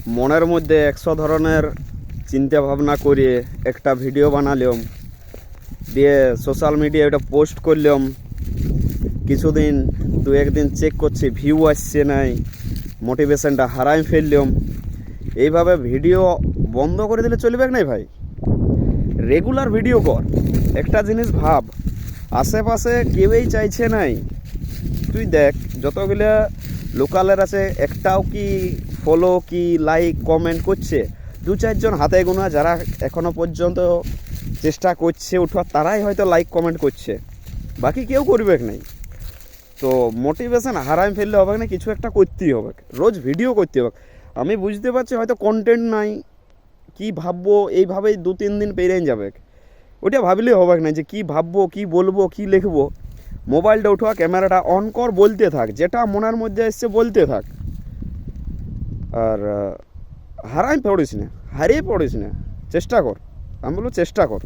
মনের মধ্যে 100 ধরনের চিন্তা ভাবনা করে একটা ভিডিও বানালাম, দিয়ে সোশ্যাল মিডিয়ায় ওটা পোস্ট করলাম। কিছুদিন 2-1 দিন চেক করছি ভিউ আসছে নাই, মোটিভেশনটা হারাই ফেললাম। এইভাবে ভিডিও বন্ধ করে দিলে চলবে না ভাই। রেগুলার ভিডিও কর। একটা জিনিস ভাব, আশেপাশে কেউই চাইছে নাই। তুই দেখ যতগুলো লোকালের আছে, একটাও কি ফলো কি লাইক কমেন্ট করছে? 2-4 জন হাতে গোনা যারা এখনো পর্যন্ত চেষ্টা করছে উঠবার, তারাই হয়তো লাইক কমেন্ট করছে, বাকি কেউ করবে নাই। তো মোটিভেশন হারাই ফেললে হবে না, কিছু একটা করতেই হবে, রোজ ভিডিও করতে হবে। আমি বুঝতে পারছি হয়তো কন্টেন্ট নাই, কি ভাববো, এইভাবেই 2-3 দিন পেরিয়ে যাবে। ওটা ভাবলেই হবে না যে কি ভাববো, কি বলবো, কি লিখবো। মোবাইলটা উঠোয়া, ক্যামেরাটা অন কর, বলতে থাক, যেটা মনের মধ্যে এসছে বলতে থাক। আর হারিয়ে পড়িস না, চেষ্টা কর। আমি বলবো চেষ্টা কর।